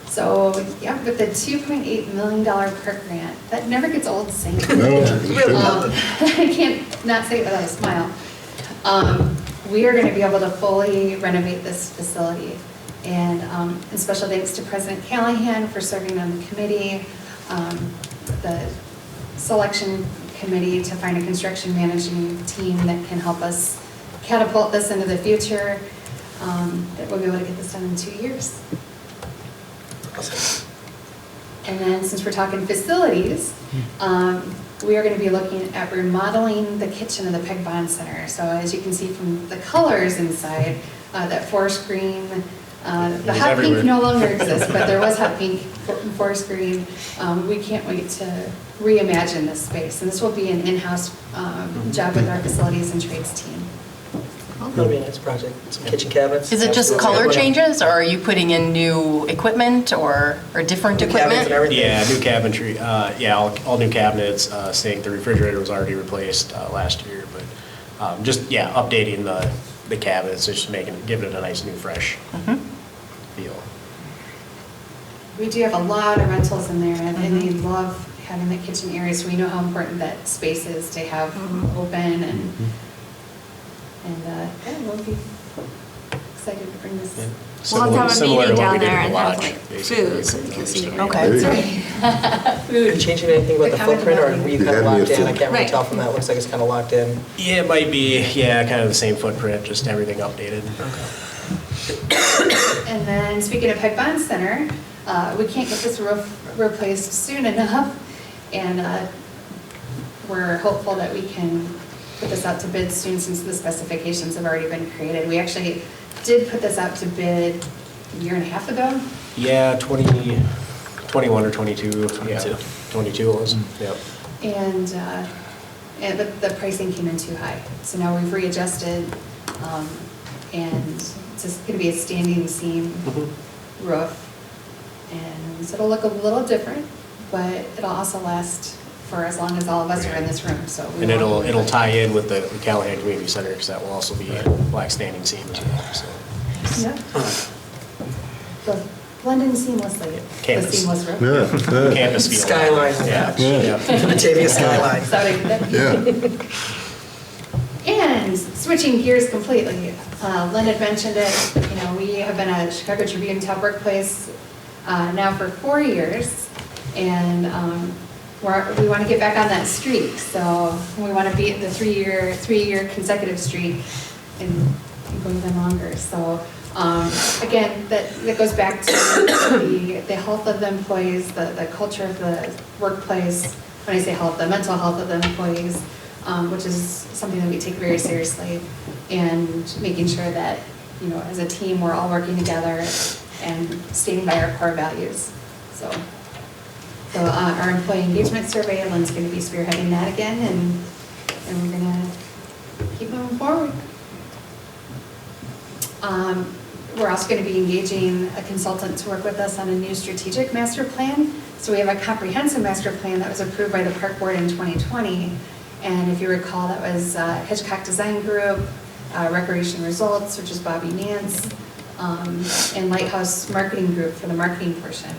So, yeah, with the $2.8 million park grant, that never gets old saying. No, I can't not say it without a smile. We are gonna be able to fully renovate this facility. And special thanks to President Callahan for serving on the committee, the selection committee to find a construction managing team that can help us catapult this into the future. That we'll be able to get this done in 2 years. And then since we're talking facilities, we are going to be looking at remodeling the kitchen of the Peg Bond Center. So as you can see from the colors inside, that forest green, the hot everywhere. pink no longer exists, but there was hot pink and forest green. We can't wait to reimagine this space. And this will be an in-house job with our facilities and trades team. That'll be a nice project, some kitchen cabinets. Is it just color changes, or are you putting in new equipment or different New cabinets and equipment? everything. Yeah, new cabinetry, yeah, all new cabinets, sink, the refrigerator was already replaced last year, but just, yeah, updating the cabinets, just giving it a nice new fresh feel. We do have a lot of rentals in there, and they love having the kitchen area, so we know how important that space is to have open, and yeah, we'll be excited to bring this. We'll have to have a Similar to meeting what down we did there at and the have lodge, like basically. food, so we can see. Okay. There you go. Are you changing anything with the The comment footprint, or about were you You kind of had me locked at in? I can't really Right. tell from that, looks like it's kind of locked in. Yeah, it might be, yeah, kind of the same footprint, just everything updated. And then, speaking of Peg Bond Center, we can't get this roof replaced soon enough, and we're hopeful that we can put this out to bid soon, since the specifications have already been created. We actually did put this out to bid a year and a half ago. Yeah, 21 or 22, yeah, 22 it was, yep. And the pricing came in too high. So now we've readjusted, and it's just gonna be a standing seam roof. And so it'll look a little different, but it'll also last for as long as all of us are in this room, so. we And won't- it'll tie in with the Callahan Community Center, because that will also be black standing seam as well, so. Yeah. So blend in seamlessly, the Campus. seamless roof. Yeah, Campus feel. Skyline. Yeah, Yeah. yeah. Batavia skyline. Is that what you did? yeah. And switching gears completely, Lynn had mentioned it, we have been a Chicago Tribune Top Workplace now for 4 years, and we want to get back on that streak, so we want to beat the three-year consecutive streak and go even longer. So again, that goes back to the health of the employees, the culture of the workplace. When I say health, the mental health of the employees, which is something that we take very seriously, and making sure that, as a team, we're all working together and standing by our core values. So our employee engagement survey, Lynn's going to be spearheading that again, and we're going to keep moving forward. We're also going to be engaging a consultant to work with us on a new strategic master plan So we have a comprehensive master plan that was approved by the park board in 2020. And if you recall, that was Hitchcock Design Group, Recreation Results, which is Bobby Nance, and Lighthouse Marketing Group for the marketing portion.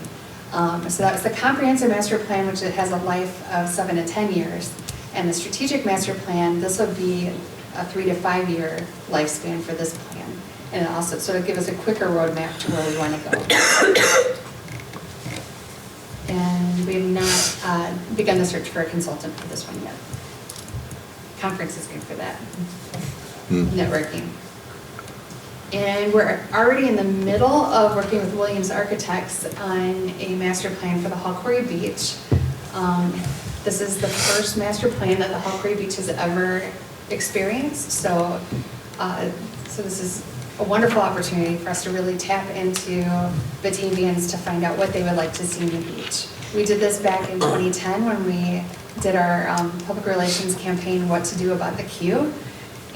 So that was the comprehensive master plan, which it has a life of 7 to 10 years. And the strategic master plan, this will be a 3 to 5 year lifespan for this plan. And it also sort of give us a quicker roadmap to where we want to go. And we have not begun the search for a consultant for this one yet. Conference is good for that. Networking. And we're already in the middle of working with Williams Architects on a master plan for the Hall Quarry Beach. This is the first master plan that the Hall Quarry Beach has ever experienced. So this is a wonderful opportunity for us to really tap into Batavians to find out what they would like to see in the beach. We did this back in 2010 when we did our public relations campaign, What to Do About the Queue.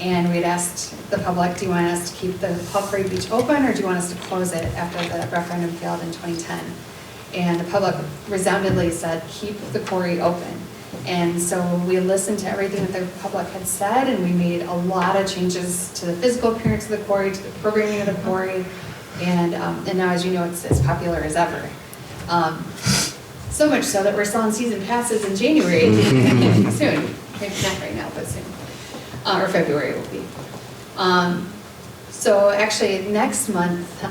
And we'd asked the public, do you want us to keep the Hall Quarry Beach open or do you want us to close it after the referendum failed in 2010? And the public resoundingly said, keep the quarry open. And so we listened to everything that the public had said, and we made a lot of changes to the physical appearance of the quarry, to the programming of the quarry, and now, as you know, it's as popular as ever. So much so that we're selling season passes in January, soon. Maybe not right now, but soon. Or February will be. So actually, next month,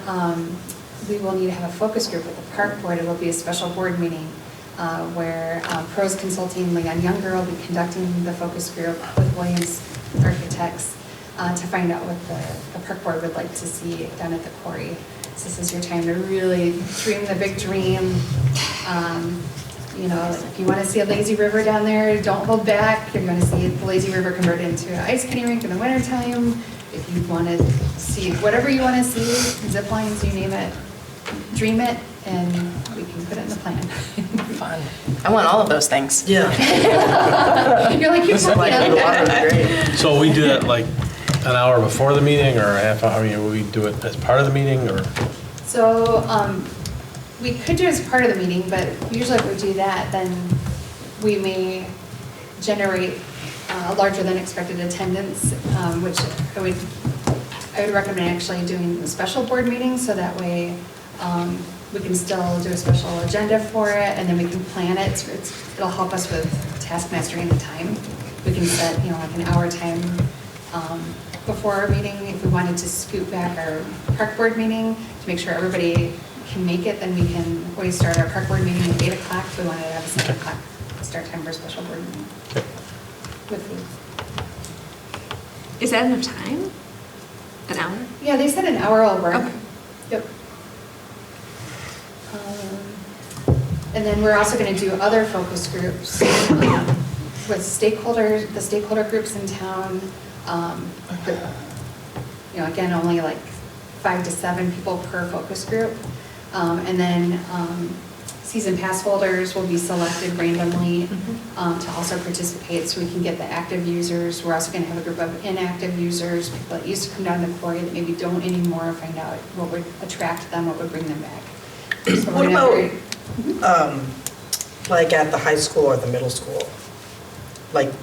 we will need to have a focus group with the park board. It will be a special board meeting where Pros Consulting, Leon Younger will be conducting the focus group with Williams Architects to find out what the park board would like to see done at the quarry. So this is your time to really dream the big dream. You know, if you want to see a lazy river down there, don't hold back. You're going to see the lazy river converted into an ice skating rink in the wintertime. If you want to see whatever you want to see, zip lines, you name it, dream it, and we can put it in the plan. Fun. I want all of those things. Yeah. You're like, you're great. So we do that like an hour before the meeting or a half hour? I mean, will we do it as part of the meeting or? So we could do it as part of the meeting, but usually if we do that, then we may generate a larger than expected attendance, which I would recommend actually doing a special board meeting, so that way we can still do a special agenda for it, and then we can plan it. It'll help us with task mastering the time. We can set, like an hour time before our meeting. If we wanted to scoot back our park board meeting to make sure everybody can make it, then we can always start our park board meeting at 8 o'clock. If we wanted to have a 7 o'clock start time for a special board meeting. With food. Is that enough time? An hour? Yeah, they said an hour will work. Okay. Yep. And then we're also going to do other focus groups with stakeholders, the stakeholder groups in town. But, again, only like 5 to 7 people per focus group. And then season pass holders will be selected randomly to also participate, so we can get the active users. We're also going to have a group of inactive users, people that used to come down to the quarry that maybe don't anymore, find out what would attract them, what would bring them back. So What about, like at the high school or the middle school? Like,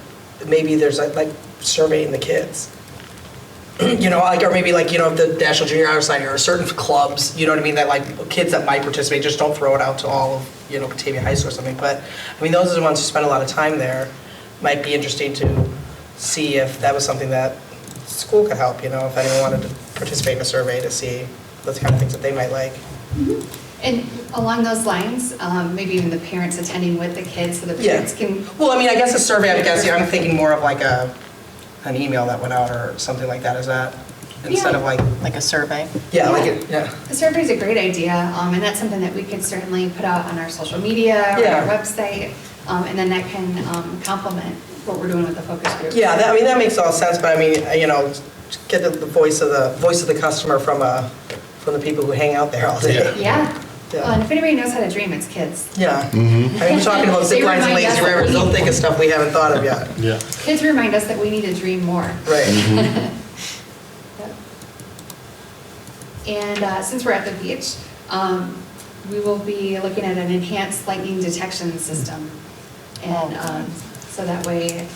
maybe there's like surveying the kids. Or maybe the National Junior Honor Society or certain clubs, you know what I mean, that like kids that might participate, just don't throw it out to all of, Batavia High School or something. But, I mean, those are the ones who spend a lot of time there. Might be interesting to see if that was something that school could help, if anyone wanted to participate in a survey to see those kind of things that they might like. And along those lines, maybe even the parents attending with the kids, so the parents can. Well, I mean, I guess a survey, I'm thinking more of like an email that went out or something like that. Is that instead of like a survey? Yeah, The survey is a great idea, and that's something that we could certainly put out on our social media or our website, and then that can complement what we're doing with the focus group. Yeah, that makes all sense. But I mean, get the voice of the customer from the people who hang out there all day. Yeah. Well, and if anybody knows how to dream, it's kids. Yeah. I mean, we're talking about zip lines and lazy rivers. They'll think of stuff we haven't thought of yet. Yeah. Kids remind us that we need to dream more. Right. And since we're at the beach, we will be looking at an enhanced lightning detection system. And so that way,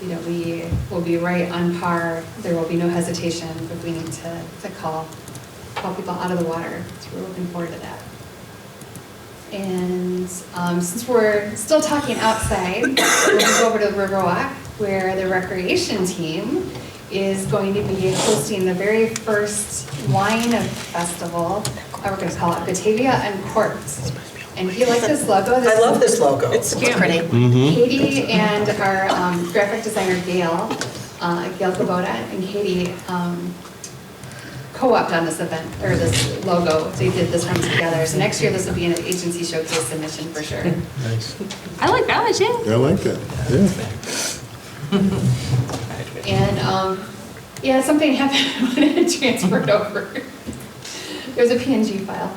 we will be right on par. There will be no hesitation if we need to call people out of the water. So we're looking forward to that. And since we're still talking outside, we'll go over to the Riverwalk, where the recreation team is going to be hosting the very first wine festival. We're going to call it Batavia and Corked. And if you like this logo, I love this logo. It's pretty. Katie and our graphic designer Gail Kubota, and Katie co-opted on this event, or this logo. They did this one together. So next year this will be an agency showcase submission for sure. Nice. I like that one too. I like that, yeah. And something happened when it transferred over. It was a PNG file.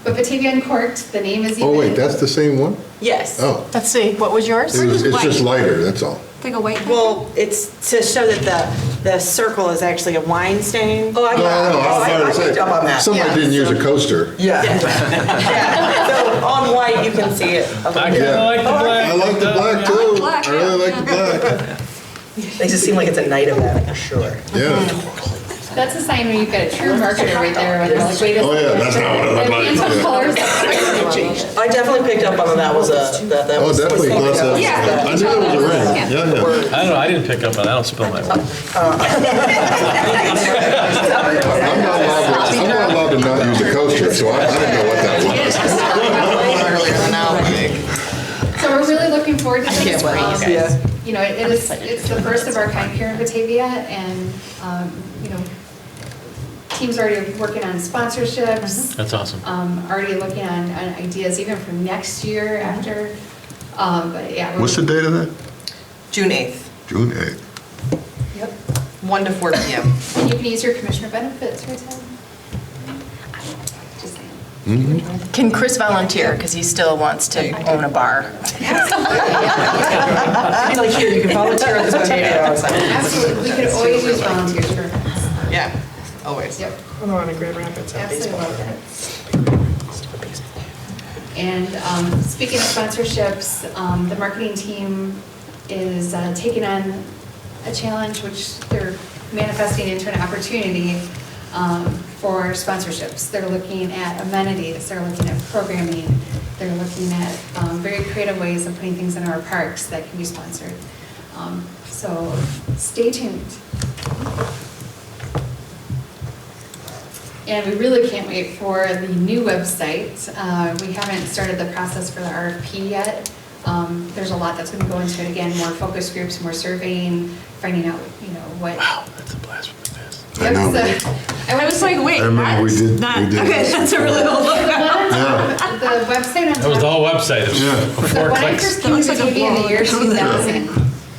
But Batavia and Corked, the name is even. Oh, wait, that's the same one? Yes. Oh, Let's see, what was yours? it's just lighter, that's all. Like a white. Well, it's to show that the circle is actually a wine stain. Oh, I No, I picked up on that. Somebody Yeah. didn't use a coaster. Yeah. Yeah, so on white, you can see it. I kind of like the black. I like the black too. black, I really yeah. like the black. Makes it seem like it's a night event, for sure. Yeah. That's a sign when you've got a true marketer right there. When they're like, wait a Oh, yeah, that's not what it looked like. Phantom colors. I definitely picked up on that was that Oh, was. definitely. Plus, Yeah. I knew there was a ring. Yeah, yeah. I don't know, I didn't pick up on that. I don't spill my wine. I'm not allowed to not use a coaster, so I didn't know what that was. So we're really looking forward to this. can't wait, you guys. It's the first of our kind here in Batavia, and team's already working on sponsorships. That's awesome. Already looking on ideas even for next year after. But yeah. What's the date of that? June 8th, June 8th. Yep. 1 to 4 p.m. And you can use your commissioner benefits, right, Ted? Just saying. Can Chris volunteer, because he still wants to own a bar? Like here, you can volunteer at this Batavia outside. Absolutely. We could always use volunteers for events. Yeah, always. Yep. I know, in Grand Rapids, have Absolutely baseball. love that. And speaking of sponsorships, the marketing team is taking on a challenge, which they're manifesting into an opportunity for sponsorships. They're looking at amenities, they're looking at programming, they're looking at very creative ways of putting things in our parks that can be sponsored. So stay tuned. And we really can't wait for the new website. We haven't started the process for the RFP yet. There's a lot that's going to go into it. Again, more focus groups, more surveying, finding out, what. Wow, that's a blast from the past. I know. I was like, wait, I remember we that's did- not, we did. okay, that's a really old logo. Yeah. The website on top. That was the whole website. It was Yeah. So before when I clicks. first That came looks to like a Batavia in the year blog. 2000, in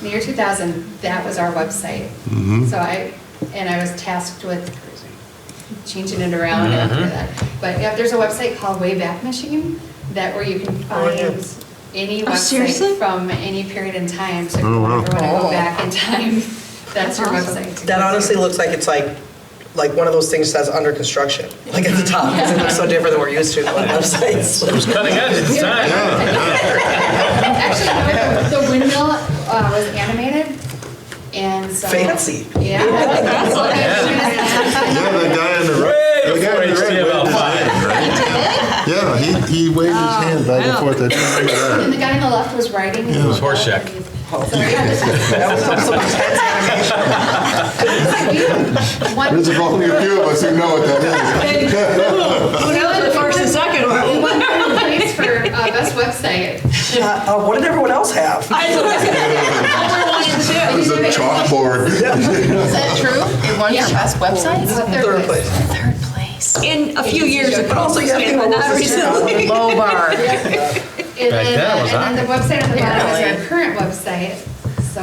the year 2000, that was our website. So I was tasked with changing it around after that. But yeah, there's a website called Wayback Machine where you can find any website seriously? from any period in time. So if Oh, you wow. ever want to go back in time, that's your Awesome. website. That honestly looks like it's like one of those things that says under construction, like at the top, because it looks so different than we're used to on websites. It was cutting edge at the time. Actually, no, the windmill was animated, and so. Fancy. Yeah. Yeah, the guy on the right. Way before HTML5. Yeah, he waved his hand back and forth. I didn't remember that. And the guy on the left was writing. It was Horseshack. So yeah, this is. That was some intense animation. There's only a few of us who know what that is. Who knows the first and second We one? won third place for best website. What did everyone else have? It was a chalkboard. Is that true? It won Yeah. for best websites? Third place. Third place. In a few years ago. But also you have to but know not what was recently. Low bar. And Back then, then it was and then the website on the bottom is Apparently. our current website. So,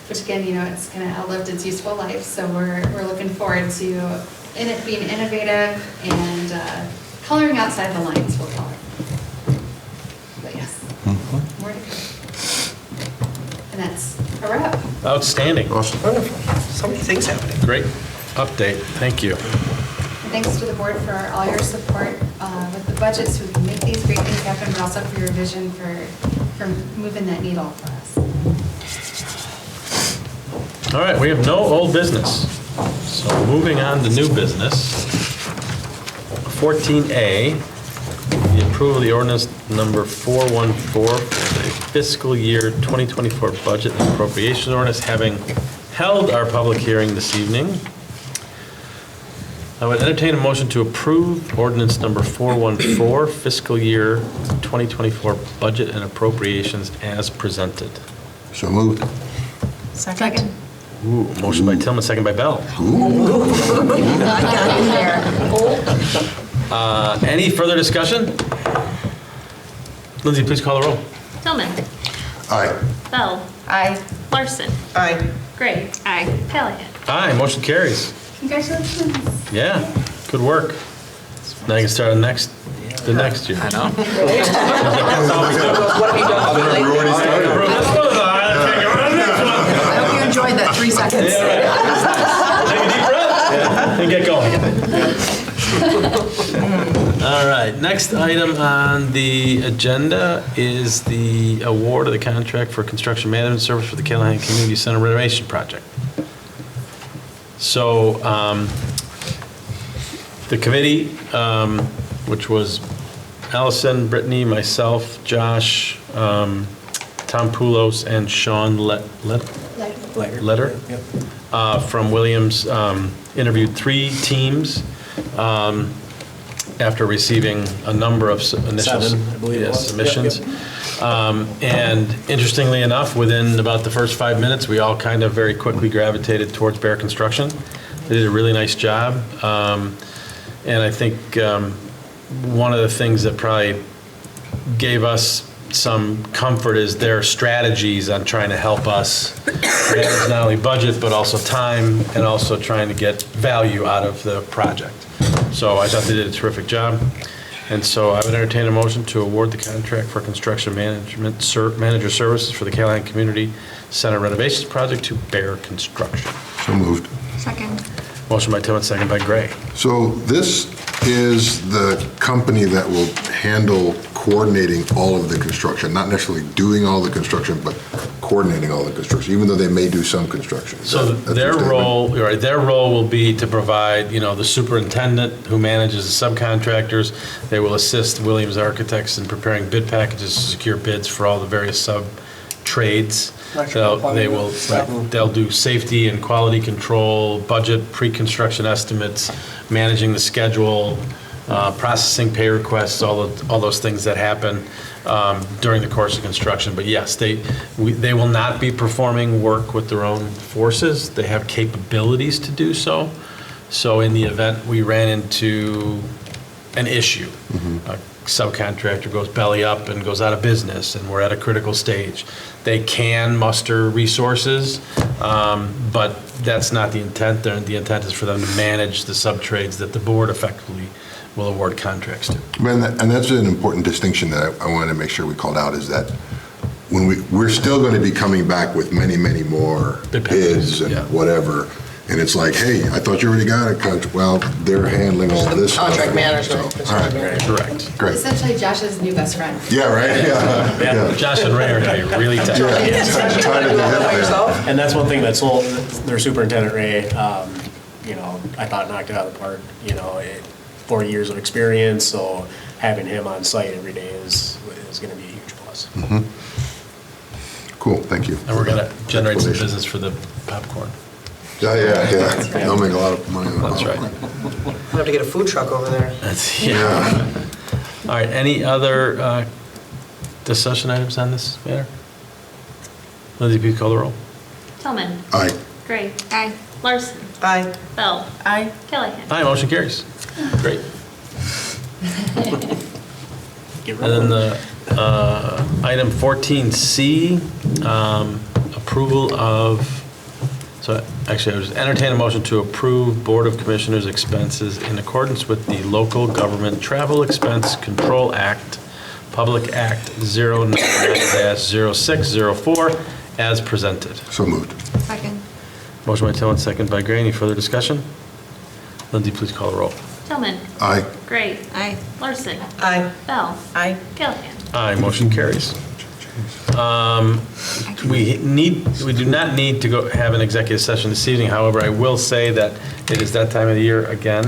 which again, it's kind of outlived its useful life. So we're looking forward to it being innovative and coloring outside the lines, we'll call it. But yes, more to come. And that's a wrap. Outstanding. Awesome. Wonderful. So many things happening. Great update. Thank you. thanks to the board for all your support with the budget so we can make these great things happen, but also for your vision for moving that needle for us. All right, we have no old business. So moving on to new business. 14A, the approval of the ordinance number 414 for the fiscal year 2024 budget and appropriations ordinance. Having held our public hearing this evening, I would entertain a motion to approve ordinance number 414 fiscal year 2024 budget and appropriations as presented. So moved. Second. Ooh, motion by Tillman, second by Bell. Any further discussion? Lindsay, please call the roll. Tillman. Aye. Bell. Aye. Larson. Aye. Gray. Aye. Callahan. Aye, motion carries. Congratulations. Yeah, good work. Now you can start the next year. I know. What have you done? We're already started. I hope you enjoyed that 3 seconds. Take a deep breath and get going. All right, next item on the agenda is the award of the contract for construction management service for the Callahan Community Center renovation project. So the committee, which was Allison, Brittany, myself, Josh, Tom Poulos, and Sean Letter from Williams, interviewed 3 teams after receiving a number of initial 7, I believe it was. submissions. And interestingly enough, within about the first 5 minutes, we all kind of very quickly gravitated towards Bear Construction. They did a really nice job. And I think one of the things that probably gave us some comfort is their strategies on trying to help us manage not only budget, but also time, and also trying to get value out of the project. So I thought they did a terrific job. And so I would entertain a motion to award the contract for construction manager services for the Callahan Community Center renovations project to Bear Construction. So moved. Second. Motion by Tillman, second by Gray. So this is the company that will handle coordinating all of the construction, not necessarily doing all the construction, but coordinating all the construction, even though they may do some construction. So their role will be to provide, the superintendent who manages the subcontractors. They will assist Williams Architects in preparing bid packages to secure bids for all the various sub-trades. They'll do safety and quality control, budget, pre-construction estimates, managing the schedule, processing pay requests, all those things that happen during the course of construction. But yes, they will not be performing work with their own forces. They have capabilities to do so. So in the event we ran into an issue, a subcontractor goes belly up and goes out of business, and we're at a critical stage, they can muster resources, but that's not the intent. The intent is for them to manage the sub-trades that the board effectively will award contracts to. And that's an important distinction that I wanted to make sure we called out, is that when we're still going to be coming back with many, many more bids and whatever, and it's like, hey, I thought you already got a contract. Well, they're handling all this stuff. Contract management. So, all right. Correct. Great. Essentially Josh's new best friend. Yeah, right? Yeah. Josh and Ray are going to be really tough. And that's one thing that sold their superintendent, Ray, I thought knocked it out of the park. 40 years of experience, so having him on site every day is going to be a huge plus. Mm-hmm. Cool, thank you. And we're going to generate some business for the popcorn. Yeah. They'll make a lot of money on that. That's right. We'll have to get a food truck over there. Yeah. All right, any other discussion items on this matter? Lindsay, please call the roll. Tillman. Aye. Gray. Aye. Larson. Aye. Bell. Aye. Callahan. Aye, motion carries. Great. And then the item 14C, approval of, so actually I was entertain a motion to approve Board of Commissioners expenses in accordance with the Local Government Travel Expense Control Act, Public Act 09-0604, as presented. So moved. Second. Motion by Tillman, second by Gray. Any further discussion? Lindsay, please call the roll. Tillman. Aye. Gray. Aye. Larson. Aye. Bell. Aye. Callahan. Aye, motion carries. We do not need to go have an executive session this evening. However, I will say that it is that time of the year again,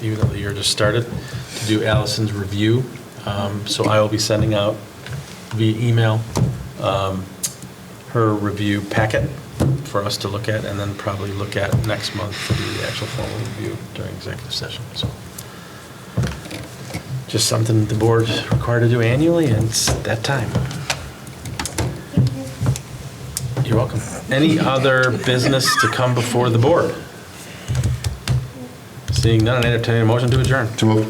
even though the year just started, to do Allison's review. So I will be sending out via email her review packet for us to look at, and then probably look at next month to do the actual formal review during executive session. So just something the board is required to do annually, and it's that time. You're welcome. Any other business to come before the board? Seeing none, I entertain a motion to adjourn. To move.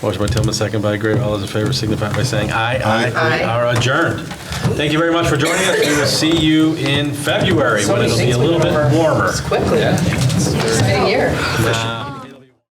Motion by Tillman, second by Gray. All those in favor signify by saying aye. Aye. We are adjourned. Thank you very much for joining us. We will see you in February when it'll be a little bit warmer. Quickly. Yeah. It's been a year.